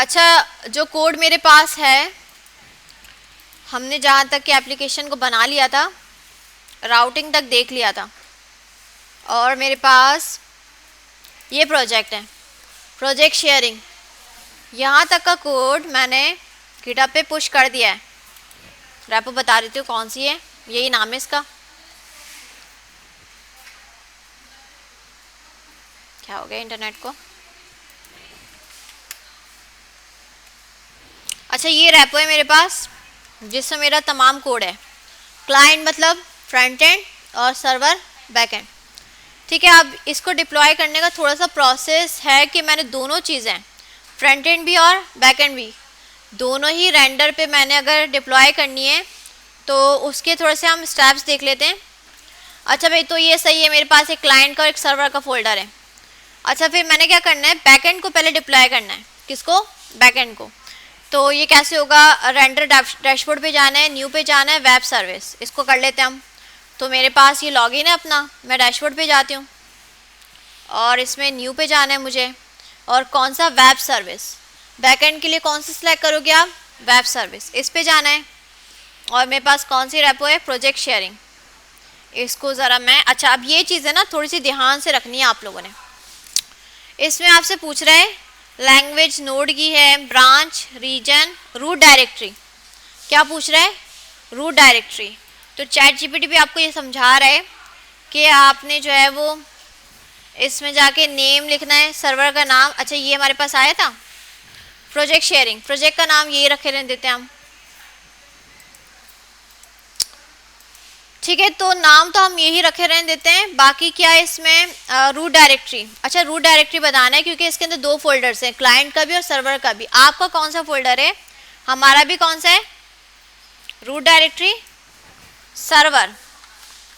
अच्छा, जो कोड मेरे पास है, हमने जहाँ तक कि एप्लीकेशन को बना लिया था, राउटिंग तक देख लिया था, और मेरे पास ये प्रोजेक्ट है, प्रोजेक्ट शेयरिंग। यहाँ तक का कोड मैंने गिटहब पे पुश कर दिया है। रैपो बता देती हूँ कौन सी है, यही नाम है इसका। क्या हो गया इंटरनेट को? अच्छा, ये रैपो है मेरे पास जिसमें मेरा तमाम कोड है। क्लाइंट मतलब फ्रंट एंड और सर्वर बैक एंड। ठीक है, अब इसको डिप्लॉय करने का थोड़ा सा प्रोसेस है कि मैंने दोनों चीज़ें, फ्रंट एंड भी और बैक एंड भी, दोनों ही रेंडर पे मैंने अगर डिप्लॉय करनी है तो उसके थोड़े से हम स्टेप्स देख लेते हैं। अच्छा भाई, तो ये सही है, मेरे पास एक क्लाइंट का और एक सर्वर का फोल्डर है। अच्छा, फिर मैंने क्या करना है, बैक एंड को पहले डिप्लॉय करना है। किसको? बैक एंड को। तो ये कैसे होगा, रेंडर डैशबोर्ड पे जाना है, न्यू पे जाना है, वेब सर्विस, इसको कर लेते हैं हम। तो मेरे पास ये लॉगिन है अपना, मैं डैशबोर्ड पे जाती हूँ और इसमें न्यू पे जाना है मुझे, और कौन सा, वेब सर्विस। बैकएंड के लिए कौन सा सिलेक्ट करोगे आप? वेब सर्विस, इस पे जाना है। और मेरे पास कौन सी रेपो है? Project sharing. इसको ज़रा मैं, अच्छा अब ये चीज़ें ना थोड़ी सी ध्यान से रखनी है आप लोगों ने। इसमें आपसे पूछ रहा है लैंग्वेज नोड की है, ब्रांच, रीजन, रूट डायरेक्टरी। क्या पूछ रहा है? Root directory. तो चैट जीपीटी भी आपको ये समझा रहा है कि आपने जो है वो इसमें जाके नेम लिखना है, सर्वर का नाम। अच्छा, ये हमारे पास आया था प्रोजेक्ट शेयरिंग, प्रोजेक्ट का नाम यही रखे रहने देते हैं हम। ठीक है, तो नाम तो हम यही रखे रहने देते हैं। बाकी क्या है इसमें, रूट डायरेक्टरी। अच्छा, रूट डायरेक्टरी बताना है क्योंकि इसके अंदर दो फोल्डर्स हैं, क्लाइंट का भी और सर्वर का भी। आपका कौन सा फोल्डर है? हमारा भी कौन सा है? Root directory server.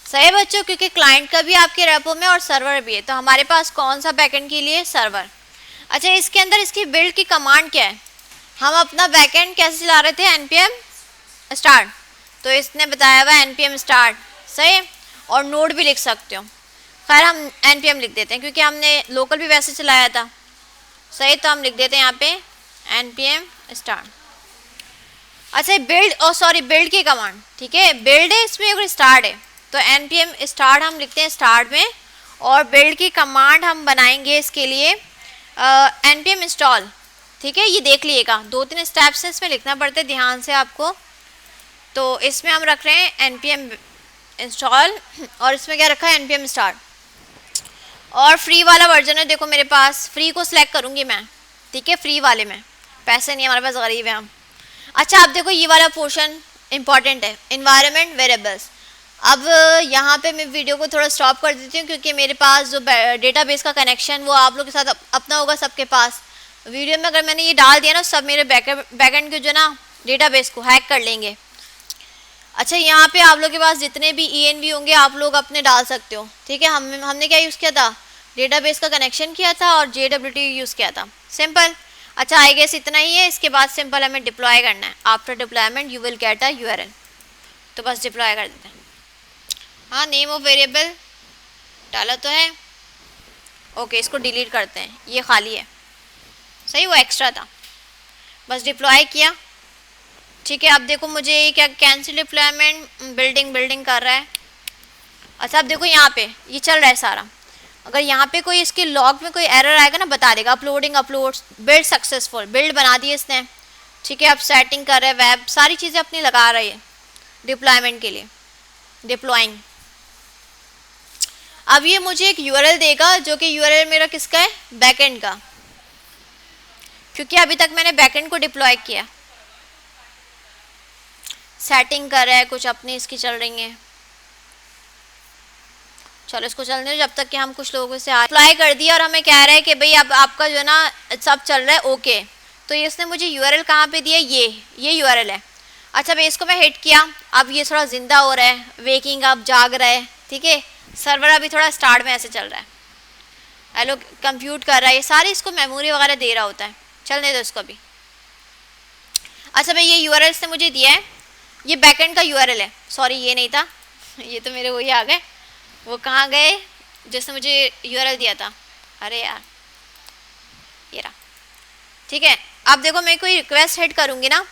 सही बच्चों, क्योंकि क्लाइंट का भी आपके रेपो में और सर्वर भी है। तो हमारे पास कौन सा बैकएंड के लिए? सर्वर। अच्छा, इसके अंदर इसकी बिल्ड की कमांड क्या है? हम अपना बैकएंड कैसे चला रहे थे? npm start. तो इसने बताया हुआ npm स्टार्ट, सही है। और नोड भी लिख सकते हो, खैर हम npm लिख देते हैं क्योंकि हमने लोकल भी वैसे चलाया था, सही। तो हम लिख देते हैं यहाँ पे npm स्टार्ट। अच्छा, बिल्ड, और सॉरी, बिल्ड की कमांड, ठीक है, बिल्ड है इसमें और स्टार्ट है। तो npm स्टार्ट हम लिखते हैं स्टार्ट में, और बिल्ड की कमांड हम बनाएंगे इसके लिए npm इंस्टॉल। ठीक है, ये देख लीजिएगा, 2-3 स्टेप्स हैं इसमें, लिखना पड़ता है ध्यान से आपको। तो इसमें हम रख रहे हैं npm इंस्टॉल, और इसमें क्या रखा है? npm start. और फ्री वाला वर्जन है, देखो मेरे पास, फ्री को सिलेक्ट करूँगी मैं, ठीक है, फ्री वाले में, पैसे नहीं हमारे पास, गरीब है हम। अच्छा, अब देखो ये वाला पोर्शन इंपॉर्टेंट है, इन्वायरमेंट वेरिएबल्स। अब यहाँ पे मैं वीडियो को थोड़ा स्टॉप कर देती हूँ क्योंकि मेरे पास जो डेटाबेस का कनेक्शन वो आप लोग के साथ अपना होगा सबके पास। वीडियो में अगर मैंने ये डाल दिया ना, सब मेरे बैकएंड के जो ना डेटाबेस को हैक कर लेंगे। अच्छा, यहाँ पे आप लोग के पास जितने भी ENV होंगे आप लोग अपने डाल सकते हो, ठीक है। हमने क्या यूज़ किया था? डेटाबेस का कनेक्शन किया था और JWT यूज़ किया था, सिंपल। अच्छा, आई गेस इतना ही है। इसके बाद सिंपल हमें डिप्लॉय करना है। After deployment you will get a URL। तो बस डिप्लॉय कर देते हैं। हाँ, नेम ऑफ वेरिएबल डाला तो है, ओके, इसको डिलीट करते हैं, ये खाली है, सही, वो एक्स्ट्रा था, बस डिप्लॉय किया। ठीक है, अब देखो मुझे क्या, कैंसिल डिप्लॉयमेंट, बिल्डिंग कर रहा है। अच्छा, अब देखो यहाँ पे ये चल रहा है सारा। अगर यहाँ पे कोई इसके लॉग में कोई एरर आएगा ना, बता देगा uploading uploads, build successful, build बना दिए इसने। ठीक है, अब सेटिंग कर रहे हैं, वेब सारी चीज़ें अपनी लगा रही है डिप्लॉयमेंट के लिए, डिप्लॉइंग। अब ये मुझे एक URL देगा जो कि URL मेरा किसका है? बैकएंड का, क्योंकि अभी तक मैंने बैकएंड को डिप्लॉय किया। सेटिंग कर रहा है, कुछ अपनी इसकी चल रही है, चलो इसको चलने दो जब तक कि हम कुछ लोगों से अप्लाई कर दिया। और हमें कह रहा है कि भाई अब आपका जो ना सब चल रहा है, ओके। तो ये इसने मुझे URL कहाँ पे दिया? ये URL है। अच्छा, भाई इसको मैं हिट किया, अब ये थोड़ा जिंदा हो रहा है, वेकिंग अप, जाग रहा है, ठीक है। सर्वर अभी थोड़ा स्टार्ट में ऐसे चल रहा है, हेलो कंप्यूट कर रहा है, ये सारी इसको मेमोरी वगैरह दे रहा होता है, चलने दो इसको भी। अच्छा भाई, ये URL इसने मुझे दिया है, ये बैकएंड का URL है, सॉरी ये नहीं था, ये तो मेरे वही आ गए, वो कहाँ गए जिसने मुझे URL दिया था? अरे यार, ये रहा, ठीक है। अब देखो मैं कोई रिक्वेस्ट हेड करूँगी ना,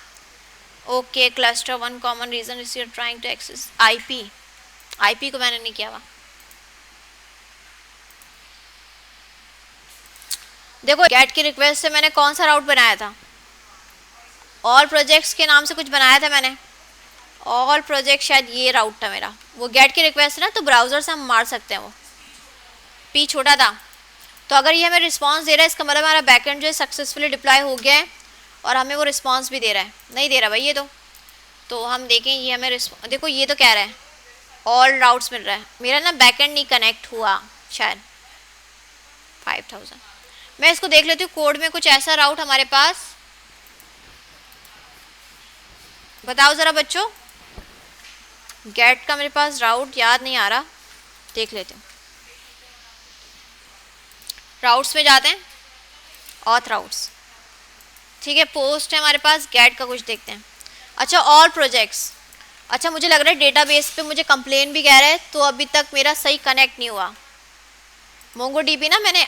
okay cluster one common reason is you're trying to access IP को मैंने नहीं किया हुआ। देखो गेट की रिक्वेस्ट से मैंने कौन सा राउट बनाया था, ऑल प्रोजेक्ट्स के नाम से कुछ बनाया था मैंने, ऑल प्रोजेक्ट शायद ये राउट था मेरा, वो गेट की रिक्वेस्ट है ना, तो ब्राउज़र से हम मार सकते हैं, वो पी छोटा था। तो अगर ये हमें रिस्पांस दे रहा है इसका मतलब हमारा बैकएंड जो है सक्सेसफुली डिप्लॉय हो गया है और हमें वो रिस्पांस भी दे रहा है। नहीं दे रहा भाई ये तो हम देखें ये हमें देखो ये तो कह रहा है ऑल राउट्स मिल रहा है, मेरा ना बैकएंड नहीं कनेक्ट हुआ शायद 5000। मैं इसको देख लेती हूँ कोड में कुछ ऐसा राउट हमारे पास, बताओ ज़रा बच्चों, गेट का मेरे पास राउट याद नहीं आ रहा, देख लेते हैं। राउट्स में जाते हैं, ऑथ राउट्स, ठीक है, पोस्ट है हमारे पास, गेट का कुछ देखते हैं। अच्छा ऑल प्रोजेक्ट्स, अच्छा मुझे लग रहा है डेटाबेस पे मुझे कंप्लेन भी कह रहा है, तो अभी तक मेरा सही कनेक्ट नहीं हुआ मोंगोडीबी ना मैंने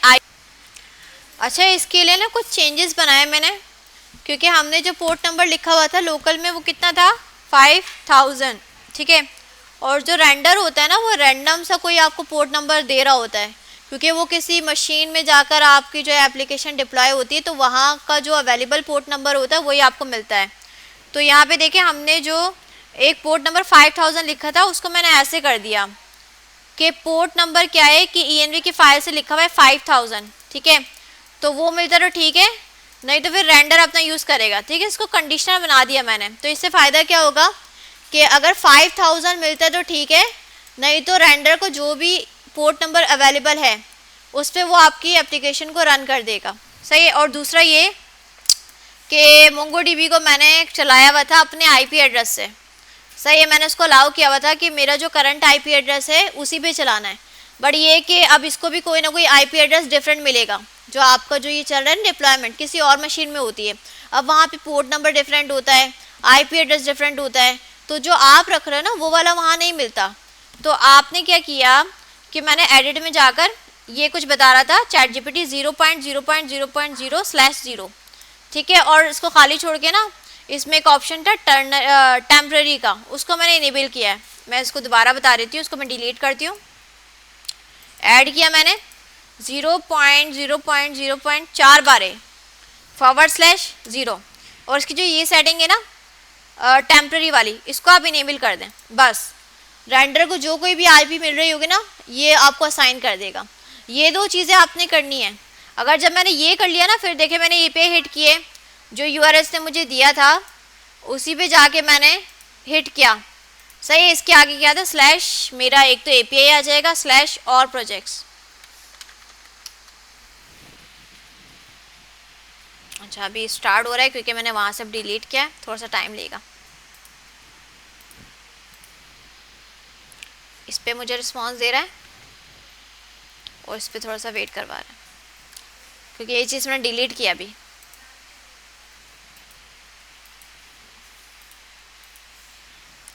अच्छा इसके लिए ना कुछ चेंजेस बनाए मैंने, क्योंकि हमने जो पोर्ट नंबर लिखा हुआ था लोकल में वो कितना था 5000, ठीक है, और जो रेंडर होता है ना वो रैंडम सा कोई आपको पोर्ट नंबर दे रहा होता है, क्योंकि वो किसी मशीन में जाकर आपकी जो एप्लीकेशन डिप्लॉय होती है तो वहाँ का जो अवेलेबल पोर्ट नंबर होता है वही आपको मिलता है। तो यहाँ पे देखिए हमने जो एक पोर्ट नंबर 5000 लिखा था उसको मैंने ऐसे कर दिया कि पोर्ट नंबर क्या है कि ENV की फाइल से लिखा हुआ है 5000, ठीक है, तो वो मिलता तो ठीक है, नहीं तो फिर रेंडर अपना यूज़ करेगा, ठीक है, इसको कंडीशनल बना दिया मैंने। तो इससे फ़ायदा क्या होगा कि अगर 5000 मिलता है तो ठीक है, नहीं तो रेंडर को जो भी पोर्ट नंबर अवेलेबल है उस पर वो आपकी एप्लीकेशन को रन कर देगा, सही है। और दूसरा ये कि मोंगोडीबी को मैंने चलाया हुआ था अपने IP एड्रेस से, सही है, मैंने उसको अलाउ किया हुआ था कि मेरा जो करंट IP एड्रेस है उसी पे चलाना है, बट ये कि अब इसको भी कोई ना कोई IP एड्रेस डिफरेंट मिलेगा, जो आपका जो ये चल रहा है डिप्लॉयमेंट किसी और मशीन में होती है, अब वहाँ पे पोर्ट नंबर डिफरेंट होता है, IP एड्रेस डिफरेंट होता है, तो जो आप रख रहे हो ना वो वाला वहाँ नहीं मिलता। तो आपने क्या किया कि मैंने एडिट में जाकर ये कुछ बता रहा था ChatGPT 0.0.0.0/0, ठीक है, और इसको खाली छोड़ के ना इसमें एक ऑप्शन था टेम्पररी का, उसको मैंने इनेबल किया है। मैं इसको दोबारा बता रही थी, उसको मैं डिलीट करती हूँ। ऐड किया मैंने 0.0.0.4/0 और इसकी जो ये सेटिंग है ना टेम्पररी वाली, इसको आप इनेबल कर दें, बस रेंडर को जो कोई भी IP मिल रही होगी ना ये आपको असाइन कर देगा। ये दो चीज़ें आपने करनी है। अगर जब मैंने ये कर लिया ना फिर देखे मैंने ये पे हिट किए, जो URL ने मुझे दिया था उसी पे जाके मैंने हिट किया, सही है, इसके आगे क्या था स्लैश, मेरा एक तो API आ जाएगा स्लैश और प्रोजेक्ट्स। अच्छा अभी स्टार्ट हो रहा है क्योंकि मैंने वहाँ से डिलीट किया, थोड़ा सा टाइम लेगा। इस पे मुझे रिस्पॉन्स दे रहा है और इस पे थोड़ा सा वेट करवा रहा है क्योंकि ये चीज़ मैंने डिलीट किया अभी।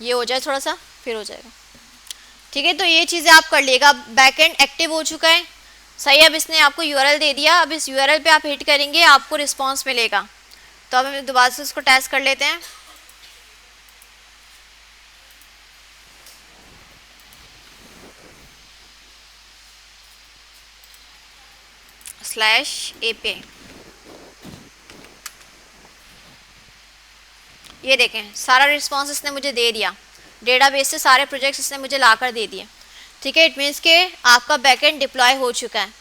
ये हो जाए थोड़ा सा फिर हो जाएगा, ठीक है। तो ये चीज़ें आप कर लिएगा। बैकएंड एक्टिव हो चुका है, सही, अब इसने आपको URL दे दिया, अब इस URL पे आप हिट करेंगे आपको रिस्पॉन्स मिलेगा। तो अब हम दोबारा से उसको टेस्ट कर लेते हैं। /API, ये देखें सारा रिस्पॉन्स इसने मुझे दे दिया, डेटाबेस से सारे प्रोजेक्ट्स इसने मुझे लाकर दे दिए, ठीक है। इट मीन्स के आपका बैकएंड डिप्लॉय हो चुका है,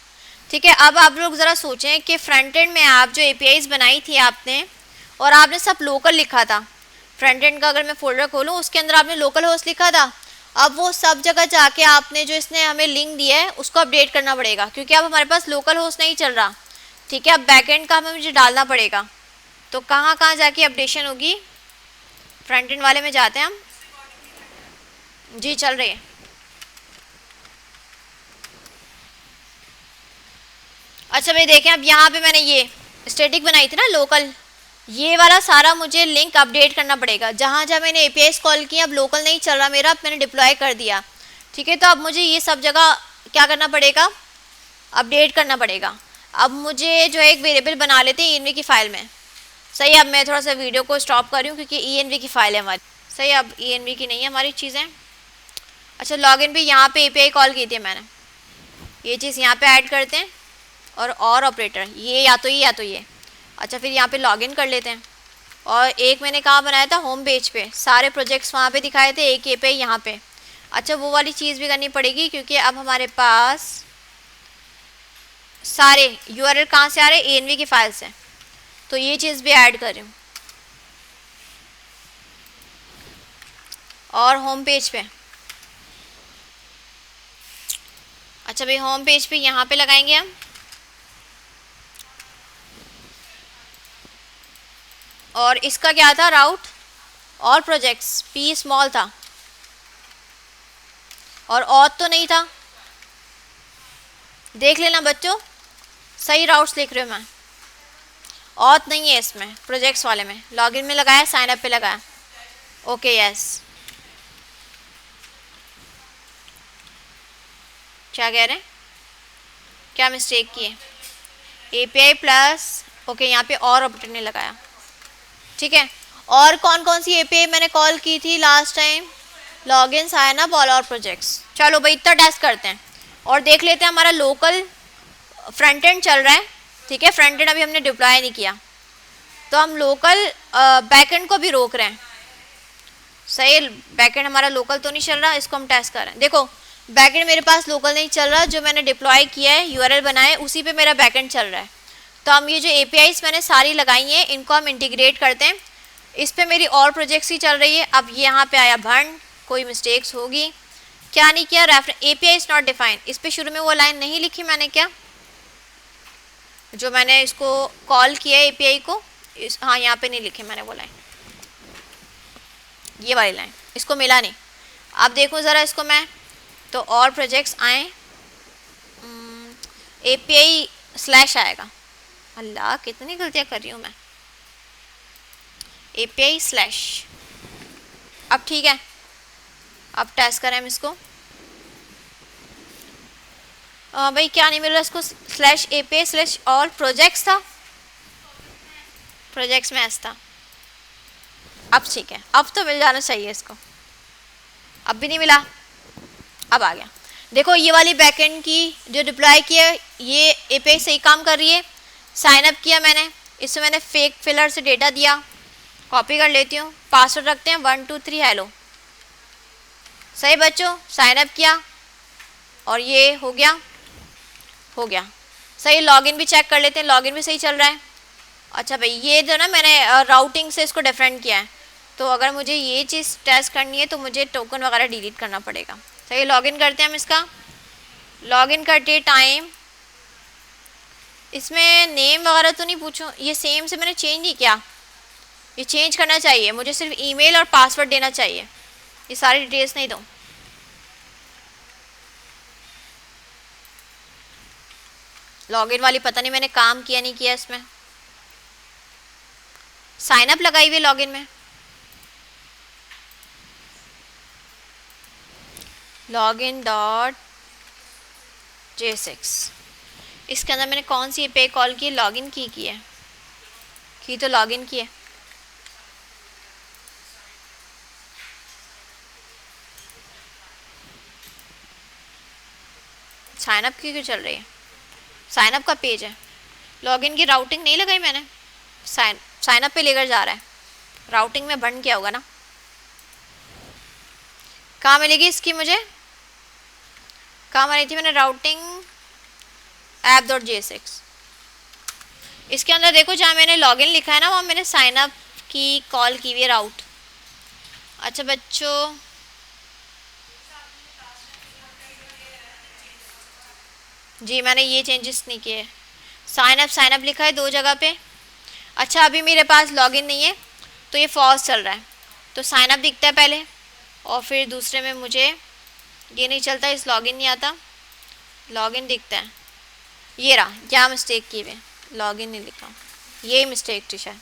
ठीक है। अब आप लोग ज़रा सोचें कि फ्रंट एंड में आप जो APIs बनाई थी आपने और आपने सब लोकल लिखा था, फ्रंट एंड का अगर मैं फोल्डर खोलूँ उसके अंदर आपने लोकल होस्ट लिखा था, अब वो सब जगह जाके आपने जो इसने हमें लिंक दिया है उसको अपडेट करना पड़ेगा क्योंकि अब हमारे पास लोकल होस्ट नहीं चल रहा, ठीक है। अब बैकएंड का हमें मुझे डालना पड़ेगा, तो कहाँ कहाँ जाके अपडेशन होगी, फ्रंट एंड वाले में जाते हैं हम, जी चल रही है। अच्छा भाई देखें अब यहाँ पे मैंने ये स्टैटिक बनाई थी ना लोकल, ये वाला सारा मुझे लिंक अपडेट करना पड़ेगा, जहाँ जहाँ मैंने APIs कॉल किया अब लोकल नहीं चल रहा मेरा, अब मैंने डिप्लॉय कर दिया, ठीक है। तो अब मुझे ये सब जगह क्या करना पड़ेगा, अपडेट करना पड़ेगा। अब मुझे जो है एक वेरिएबल बना लेते हैं ENV की फ़ाइल में, सही, अब मैं थोड़ा सा वीडियो को स्टॉप कर रही हूँ क्योंकि ENV की फाइल है हमारी। सही, अब ENV की नहीं है हमारी चीज़ें। अच्छा, लॉगिन भी यहाँ पे API कॉल की थी मैंने, ये चीज़ यहाँ पे ऐड करते हैं और ऑपरेटर ये या तो ये। अच्छा, फिर यहाँ पे लॉगिन कर लेते हैं। और एक मैंने कहाँ बनाया था, होम पेज पे सारे प्रोजेक्ट्स वहाँ पे दिखाए थे, एक API यहाँ पे। अच्छा, वो वाली चीज़ भी करनी पड़ेगी क्योंकि अब हमारे पास सारे URL कहाँ से आ रहे हैं, ENV की फाइल से, तो ये चीज़ भी ऐड कर रही हूँ। और होम पेज पे, अच्छा भाई होम पेज पे यहाँ पे लगाएंगे हम, और इसका क्या था, राउट और प्रोजेक्ट्स P स्मॉल था और ऑथ तो नहीं था। देख लेना बच्चों, सही राउट्स लिख रहे हो मैं, ऑथ नहीं है इसमें, प्रोजेक्ट्स वाले में लॉगिन में लगाया, साइन अप पे लगाया। ओके यस, क्या कह रहे हैं, क्या मिस्टेक की है, API प्लस, ओके यहाँ पे और ऑपरेटर ने लगाया, ठीक है। और कौन कौन सी API मैंने कॉल की थी last time, login, sign up और प्रोजेक्ट्स। चलो भाई इतना टेस्ट करते हैं और देख लेते हैं, हमारा लोकल फ्रंट एंड चल रहा है, ठीक है, फ्रंट एंड अभी हमने डिप्लॉय नहीं किया, तो हम लोकल बैक एंड को भी रोक रहे हैं। सही, बैक एंड हमारा लोकल तो नहीं चल रहा, इसको हम टेस्ट कर रहे हैं। देखो बैक एंड मेरे पास लोकल नहीं चल रहा, जो मैंने डिप्लॉय किया है, URL बनाए, उसी पे मेरा बैक एंड चल रहा है। तो हम ये जो APIs मैंने सारी लगाई हैं, इनको हम इंटीग्रेट करते हैं। इस पे मेरी और प्रोजेक्ट्स ही चल रही है। अब यहाँ पे आया भंड, कोई मिस्टेक्स होगी, क्या नहीं किया, API इज नॉट डिफाइंड, इस पे शुरू में वो लाइन नहीं लिखी मैंने, क्या जो मैंने इसको कॉल किया है API को, हाँ यहाँ पे नहीं लिखी मैंने वो लाइन, ये वाली लाइन, इसको मिला नहीं। अब देखो ज़रा इसको मैं, तो और प्रोजेक्ट्स आए, API स्लैश आएगा, अल्लाह कितनी गलतियाँ कर रही हूँ मैं, API स्लैश, अब ठीक है, अब टेस्ट करें हम इसको। भाई क्या नहीं मिल रहा इसको, slash API slash all projects था, प्रोजेक्ट्स में ऐसा था, अब ठीक है, अब तो मिल जाना चाहिए इसको, अब भी नहीं मिला, अब आ गया। देखो ये वाली बैकएंड की जो डिप्लॉय किया, ये API सही काम कर रही है। साइन अप किया मैंने, इसमें मैंने फेक फिलर से डेटा दिया, कॉपी कर लेती हूँ, पासवर्ड रखते हैं 1 2 3 हेलो, सही बच्चों, साइन अप किया और ये हो गया सही। लॉगिन भी चेक कर लेते हैं, लॉगिन भी सही चल रहा है। अच्छा भाई ये जो ना मैंने राउटिंग से इसको डिफरेंट किया है, तो अगर मुझे ये चीज़ टेस्ट करनी है तो मुझे टोकन वगैरह डिलीट करना पड़ेगा। सही, लॉगिन करते हैं हम इसका, लॉगिन करते टाइम इसमें नेम वगैरह तो नहीं पूछूं, ये सेम से मैंने चेंज नहीं किया, ये चेंज करना चाहिए, मुझे सिर्फ ईमेल और पासवर्ड देना चाहिए, ये सारी डिटेल्स नहीं दूँ। लॉगिन वाली पता नहीं मैंने काम किया नहीं किया इसमें, साइन अप लगाई हुई लॉगिन में, login.j6, इसके अंदर मैंने कौन सी API कॉल की, लॉगिन की है की, तो लॉगिन की है, साइन अप की क्यों चल रही है, साइन अप का पेज है, लॉगिन की राउटिंग नहीं लगाई मैंने, साइन अप पे लेकर जा रहा है, राउटिंग में बंद किया होगा ना। कहाँ मिलेगी इसकी, मुझे कहाँ बनी थी मैंने, राउटिंग app.j6, इसके अंदर देखो जहाँ मैंने लॉगिन लिखा है ना, वहाँ मैंने साइन अप की कॉल की हुई राउट। अच्छा बच्चों जी मैंने ये चेंजेस नहीं किए, साइन अप लिखा है 2 जगह पे। अच्छा अभी मेरे पास लॉगिन नहीं है तो ये फॉल्स चल रहा है, तो साइन अप दिखता है पहले और फिर दूसरे में मुझे ये नहीं चलता, इस लॉगिन नहीं आता, लॉगिन दिखता है, ये रहा, क्या मिस्टेक की हुई, लॉगिन नहीं लिखा, यही मिस्टेक थी शायद।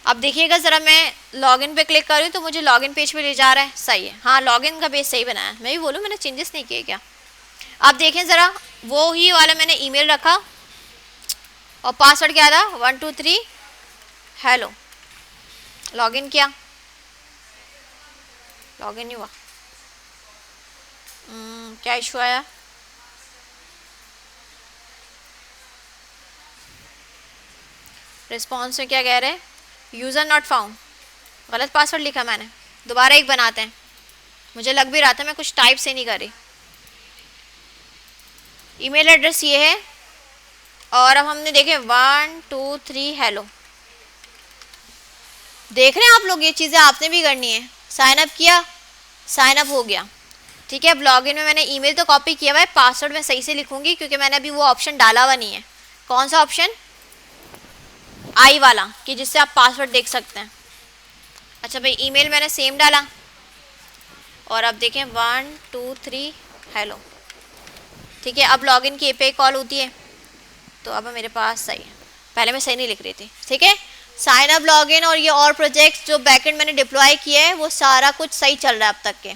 अब देखिएगा ज़रा, मैं लॉगिन पे क्लिक कर रही हूँ तो मुझे लॉगिन पेज पे ले जा रहा है, सही है, हाँ लॉगिन का पेज सही बनाया है, मैं भी बोलूँ मैंने चेंजेस नहीं किए क्या। आप देखें ज़रा, वो ही वाला मैंने ईमेल रखा और पासवर्ड क्या था 1 2 3 हेलो, लॉगिन किया, लॉगिन नहीं हुआ, क्या इशू आया? रिस्पॉन्स में क्या कह रहे हैं? यूज़र नॉट फाउंड, गलत पासवर्ड लिखा मैंने, दोबारा एक बनाते हैं। मुझे लग भी रहा था मैं कुछ टाइप से नहीं करी। ईमेल एड्रेस ये है, और अब हमने देखे 1 2 3 हेलो। देख रहे हैं आप लोग, ये चीज़ें आपने भी करनी है। साइन अप किया, साइन अप हो गया, ठीक है। अब लॉगिन में मैंने ईमेल तो कॉपी किया हुआ है, पासवर्ड मैं सही से लिखूंगी क्योंकि मैंने अभी वो ऑप्शन डाला हुआ नहीं है। कौन सा ऑप्शन? आई वाला, कि जिससे आप पासवर्ड देख सकते हैं। अच्छा भाई, ईमेल मैंने सेम डाला, और अब देखें 1 2 3 हेलो, ठीक है। अब लॉगिन की एपीआई कॉल होती है, तो अब मेरे पास सही है, पहले मैं सही नहीं लिख रही थी, ठीक है। साइन अप, लॉगिन और ये और प्रोजेक्ट्स जो बैकएंड मैंने डिप्लॉय किया है वो सारा कुछ सही चल रहा है अब तक के।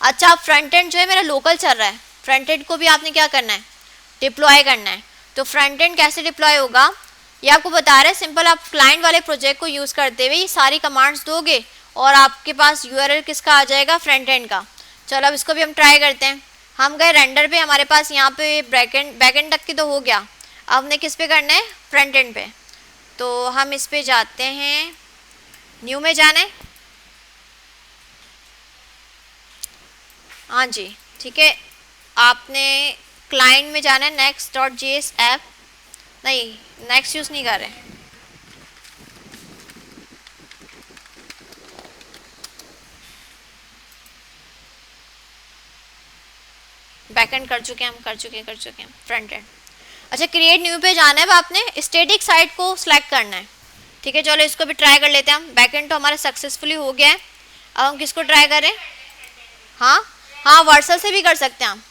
अच्छा, फ्रंट एंड जो है मेरा लोकल चल रहा है, फ्रंट एंड को भी आपने क्या करना है? डिप्लॉय करना है। तो फ्रंट एंड कैसे डिप्लॉय होगा ये आपको बता रहे हैं। सिंपल, आप क्लाइंट वाले प्रोजेक्ट को यूज़ करते हुए ये सारी कमांड्स दोगे और आपके पास यूआरएल किसका आ जाएगा? फ्रंट एंड का। चलो अब इसको भी हम ट्राई करते हैं। हम गए रेंडर पे, हमारे पास यहाँ पे बैकएंड तक की तो हो गया। अब हमने किस पे करना है? फ्रंट एंड पे। तो हम इस पे जाते हैं, न्यू में जाना है, हाँ जी, ठीक है। आपने क्लाइंट में जाना है, next.js ऐप, नहीं नेक्स्ट यूज़ नहीं कर रहे, बैकएंड कर चुके हैं हम, कर चुके हैं फ्रंट एंड। अच्छा, क्रिएट न्यू पे जाना है, अब आपने स्टैटिक साइट को सिलेक्ट करना है, ठीक है। चलो इसको भी ट्राई कर लेते हैं हम। बैकएंड तो हमारा सक्सेसफुली हो गया है, अब हम किसको ट्राई करें? हाँ, वर्सल से भी कर सकते हैं हम,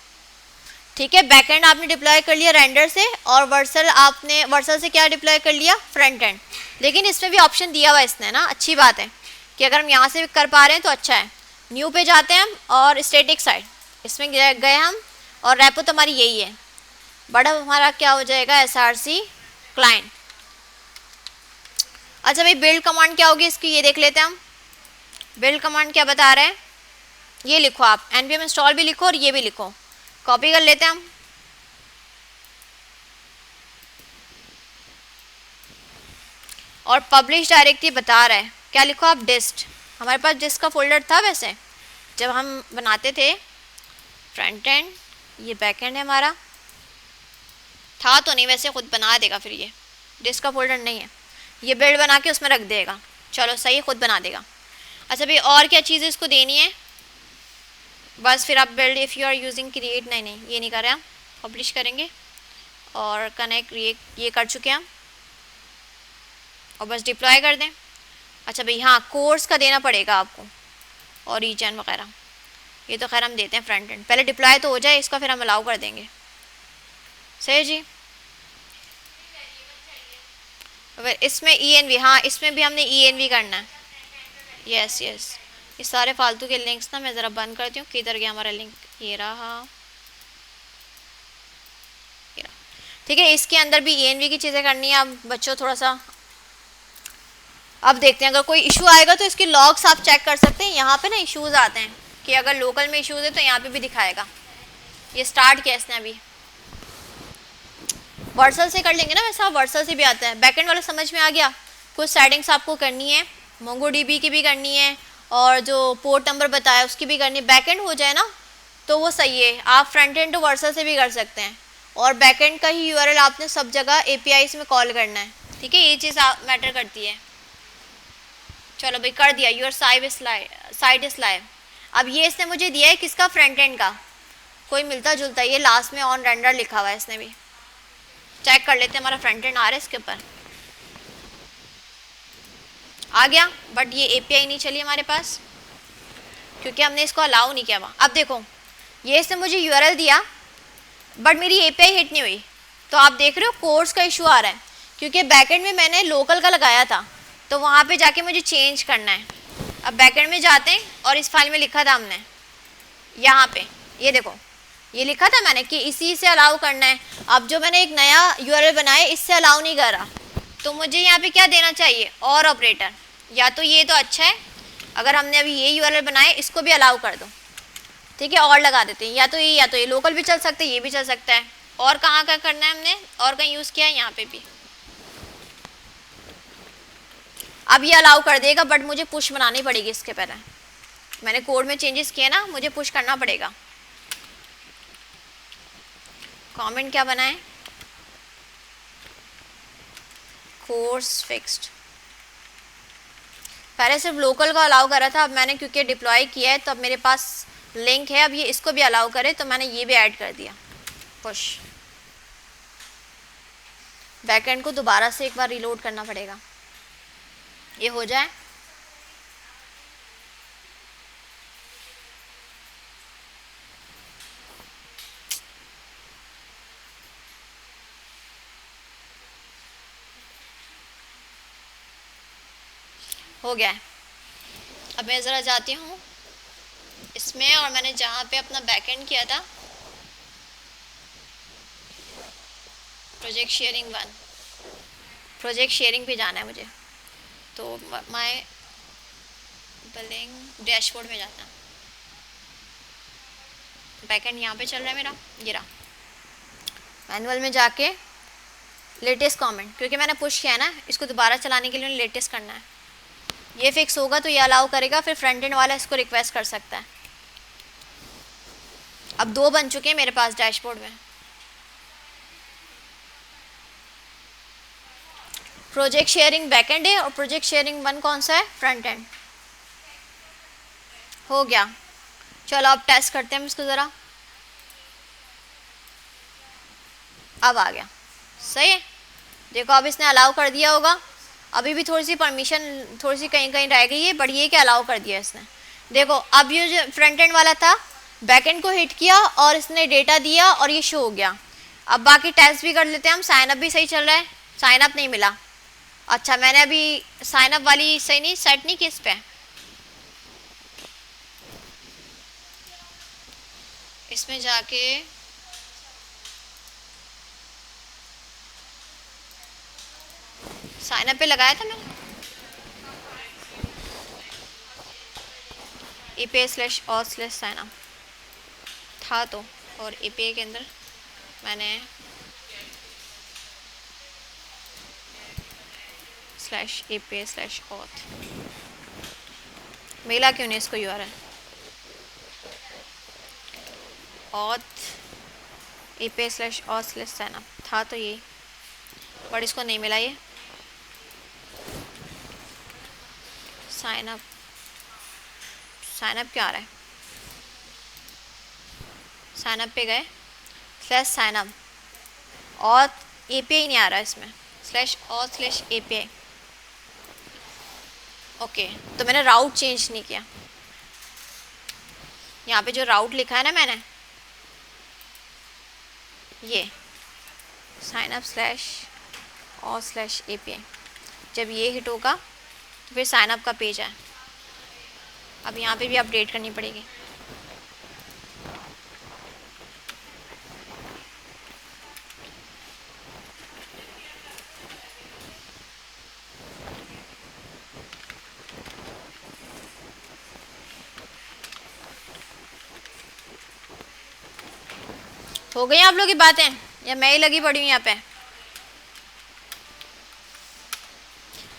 ठीक है। बैकएंड आपने डिप्लॉय कर लिया रेंडर से, और वर्सल से क्या डिप्लॉय कर लिया? Front end. लेकिन इसमें भी ऑप्शन दिया हुआ है इसने ना, अच्छी बात है कि अगर हम यहाँ से कर पा रहे हैं तो अच्छा है। न्यू पे जाते हैं हम, और स्टैटिक साइट इसमें गए हम, और रेपो तो हमारी यही है, बड़ा हमारा क्या हो जाएगा? SRC client. अच्छा भाई, बिल्ड कमांड क्या होगी इसकी, ये देख लेते हैं हम। बिल्ड कमांड क्या बता रहे हैं, ये लिखो आप, npm इंस्टॉल भी लिखो और ये भी लिखो, कॉपी कर लेते हैं हम। और पब्लिश डायरेक्टरी बता रहा है, क्या लिखो आप? डिस्ट। हमारे पास डिस्ट का फोल्डर था वैसे जब हम बनाते थे फ्रंट एंड, ये बैक एंड है हमारा, था तो नहीं वैसे, खुद बना देगा फिर, ये डिस्ट का फोल्डर नहीं है, ये बिल्ड बना के उसमें रख देगा। चलो सही, खुद बना देगा। अच्छा भाई, और क्या चीज़ इसको देनी है? बस फिर आप build if you are using create, नहीं ये नहीं कर रहे हम, पब्लिश करेंगे, और कनेक्ट ये कर चुके हैं हम, और बस डिप्लॉय कर दें। अच्छा भाई, हाँ कोर्स का देना पड़ेगा आपको, और रीजन वगैरह, ये तो खैर हम देते हैं फ्रंट एंड, पहले डिप्लॉय तो हो जाए इसका, फिर हम अलाउ कर देंगे। सही जी। इसमें env, हाँ इसमें भी हमने env करना है। यस, ये सारे फालतू के लिंक्स ना मैं ज़रा बंद करती हूँ। किधर गया हमारा लिंक? ये रहा, ठीक है। इसके अंदर भी env की चीज़ें करनी है। अब बच्चों थोड़ा सा, अब देखते हैं, अगर कोई इशू आएगा तो इसके लॉग्स आप चेक कर सकते हैं। यहाँ पे ना इश्यूज़ आते हैं कि अगर लोकल में इश्यूज़ है तो यहाँ पे भी दिखाएगा। ये स्टार्ट किया इसने अभी, वर्सल से कर लेंगे ना वैसा, वर्सल से भी आता है। बैकएंड वाला समझ में आ गया। कुछ सेटिंग्स आपको करनी है, मोंगोडीबी की भी करनी है, और जो पोर्ट नंबर बताया उसकी भी करनी है। बैकएंड हो जाए ना तो वो सही है, आप फ्रंट एंड टू वर्सल से भी कर सकते हैं, और बैकएंड का ही यूआरएल आपने सब जगह एपीआई में कॉल करना है, ठीक है। ये चीज़ मैटर करती है। चलो भाई, कर दिया, यूर साइट इज लाइव। अब ये इसने मुझे दिया है किसका? फ्रंट एंड का, कोई मिलता जुलता, ये लास्ट में ऑन रेंडर लिखा हुआ है इसने भी। चेक कर लेते हैं हमारा फ्रंट एंड आ रहा है इसके ऊपर, आ गया, बट ये एपीआई नहीं चली हमारे पास क्योंकि हमने इसको अलाउ नहीं किया हुआ। अब देखो, ये इसने मुझे यूआरएल दिया बट मेरी एपीआई हिट नहीं हुई, तो आप देख रहे हो कोर्स का इशू आ रहा है, क्योंकि बैकएंड में मैंने लोकल का लगाया था, तो वहाँ पे जाके मुझे चेंज करना है। अब बैकएंड में जाते हैं, और इस फाइल में लिखा था हमने, यहाँ पे ये देखो, ये लिखा था मैंने कि इसी से अलाउ करना है। अब जो मैंने एक नया यूआरएल बनाया इससे अलाउ नहीं कर रहा, तो मुझे यहाँ पे क्या देना चाहिए, और ऑपरेटर। या तो ये तो अच्छा है, अगर हमने अभी ये यूआरएल बनाए इसको भी अलाउ कर दो, ठीक है, और लगा देते हैं। या तो ये लोकल भी चल सकता है, ये भी चल सकता है। और कहाँ का करना है हमने, और कहीं यूज़ किया है, यहाँ पे भी। अब ये अलाउ कर देगा, बट मुझे पुश बनानी पड़ेगी इसके पहले। मैंने कोड में चेंजेस किए ना, मुझे पुश करना पड़ेगा। कमेंट क्या बनाए, कोर्स फिक्स्ड। पहले सिर्फ लोकल का अलाउ करा था, अब मैंने क्योंकि डिप्लॉय किया है तो अब मेरे पास लिंक है, अब ये इसको भी अलाउ करे, तो मैंने ये भी ऐड कर दिया पुश। बैकएंड को दोबारा से एक बार रिलोड करना पड़ेगा, ये हो जाए। हो गया है। अब मैं ज़रा जाती हूँ इसमें, और मैंने जहाँ पे अपना बैकएंड किया था, प्रोजेक्ट शेयरिंग 1, प्रोजेक्ट शेयरिंग पे जाना है मुझे। तो माय बिलिंग डैशबोर्ड में जाता है, बैकएंड यहाँ पे चल रहा है मेरा, ये रहा। मैनुअल में जाके लेटेस्ट कमेंट, क्योंकि मैंने पुश किया है ना, इसको दोबारा चलाने के लिए लेटेस्ट करना है। ये फिक्स होगा तो ये अलाउ करेगा, फिर फ्रंट एंड वाला इसको रिक्वेस्ट कर सकता है। अब 2 बन चुके हैं मेरे पास डैशबोर्ड में। प्रोजेक्ट शेयरिंग बैकएंड है और प्रोजेक्ट शेयरिंग 1 कौन सा है, फ्रंट एंड। हो गया। चलो अब टेस्ट करते हैं इसको ज़रा। अब आ गया, सही है। देखो अब इसने अलाउ कर दिया होगा। अभी भी थोड़ी सी परमिशन थोड़ी सी कहीं कहीं रह गई है, बट ये क्या अलाउ कर दिया इसने। देखो अब ये जो फ्रंट एंड वाला था, बैकएंड को हिट किया और इसने डेटा दिया और ये शो हो गया। अब बाकी टेस्ट भी कर लेते हैं हम। साइन अप भी सही चल रहा है, साइन अप नहीं मिला। अच्छा, मैंने अभी साइन अप वाली सही नहीं सेट नहीं की इस पे। इसमें जाके साइन अप पे लगाया था मैंने, API/auth/sign up था तो, और API के अंदर मैंने /API/auth मिला क्यों नहीं इसको URL, auth API/auth/sign up था तो ये, बट इसको नहीं मिला ये। साइन अप क्या आ रहा है, साइन अप पे गए /sign up, auth API नहीं आ रहा इसमें, /auth/API। ओके, तो मैंने राउट चेंज नहीं किया। यहाँ पे जो राउट लिखा है ना मैंने, ये साइन अप /auth/API, जब ये हिट होगा तो फिर साइन अप का पेज है। अब यहाँ पे भी अपडेट करनी पड़ेगी। हो गई आप लोग की बातें, या मैं ही लगी पड़ी हूँ यहाँ पे।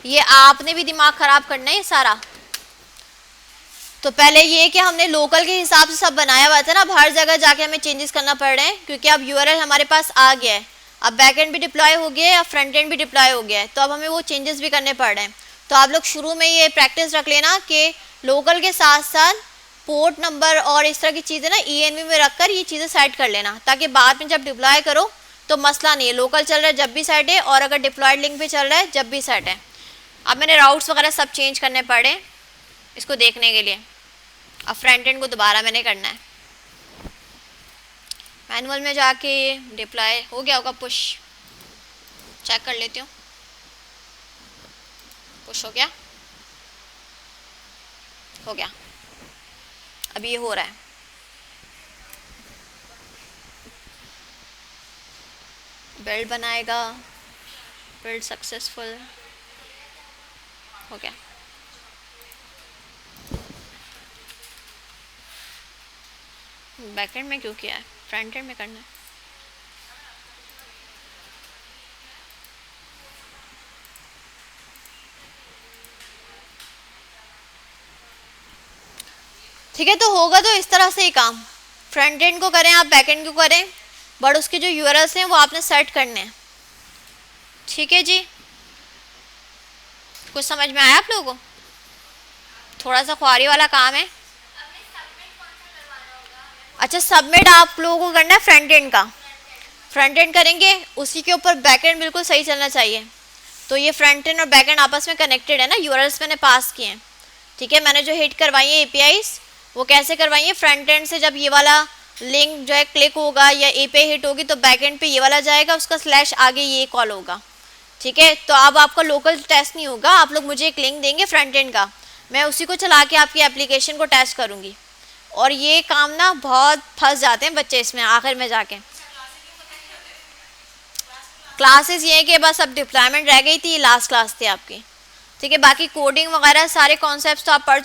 ये आपने भी दिमाग खराब करना है ये सारा। तो पहले ये कि हमने लोकल के हिसाब से सब बनाया हुआ था ना, अब हर जगह जाके हमें चेंजेस करना पड़ रहे हैं, क्योंकि अब यूआरएल हमारे पास आ गया है। अब बैकएंड भी डिप्लॉय हो गया है, अब फ्रंट एंड भी डिप्लॉय हो गया है, तो अब हमें वो चेंजेस भी करने पड़ रहे हैं। तो आप लोग शुरू में ये प्रैक्टिस रख लेना कि लोकल के साथ साथ पोर्ट नंबर और इस तरह की चीज़ें ना ENV में रखकर ये चीज़ें सेट कर लेना, ताकि बाद में जब डिप्लॉय करो तो मसला नहीं है। लोकल चल रहा है जब भी सेट है, और अगर डिप्लॉयड लिंक पे चल रहा है जब भी सेट है। अब मैंने राउट्स वगैरह सब चेंज करने पड़े इसको देखने के लिए। अब फ्रंट एंड को दोबारा मैंने करना है, मैनुअल में जाके डिप्लॉय हो गया होगा, पुश चेक कर लेती हूँ। पुश हो गया, हो गया। अब ये हो रहा है, बिल्ड बनाएगा, बिल्ड सक्सेसफुल हो गया। बैकएंड में क्यों किया है, फ्रंट एंड में करना है। ठीक है, तो होगा तो इस तरह से ही काम, फ्रंट एंड को करें आप, बैक एंड को करें, बट उसके जो यूआरएल्स हैं वो आपने सेट करने हैं। ठीक है जी, कुछ समझ में आया आप लोगों को? थोड़ा सा ख्वारी वाला काम है। अच्छा, सबमिट आप लोगों को करना है फ्रंट एंड का, फ्रंट एंड करेंगे उसी के ऊपर बैक एंड बिल्कुल सही चलना चाहिए। तो ये फ्रंट एंड और बैक एंड आपस में कनेक्टेड है ना, यूआरएल्स मैंने पास किए हैं। ठीक है, मैंने जो हिट करवाई है एपीआईज वो कैसे करवाई है, फ्रंट एंड से जब ये वाला लिंक जो है क्लिक होगा या एपीआई हिट होगी तो बैक एंड पे ये वाला जाएगा, उसका स्लैश आगे ये कॉल होगा। ठीक है, तो अब आपका लोकल टेस्ट नहीं होगा, आप लोग मुझे एक लिंक देंगे फ्रंट एंड का, मैं उसी को चला के आपकी एप्लीकेशन को टेस्ट करूँगी। और ये काम ना बहुत फंस जाते हैं बच्चे इसमें आखिर में जाके। क्लासेस ये है कि बस अब डिप्लॉयमेंट रह गई थी, लास्ट क्लास थी आपकी। ठीक है, बाकी कोडिंग वगैरह सारे कॉन्सेप्ट्स तो आप पढ़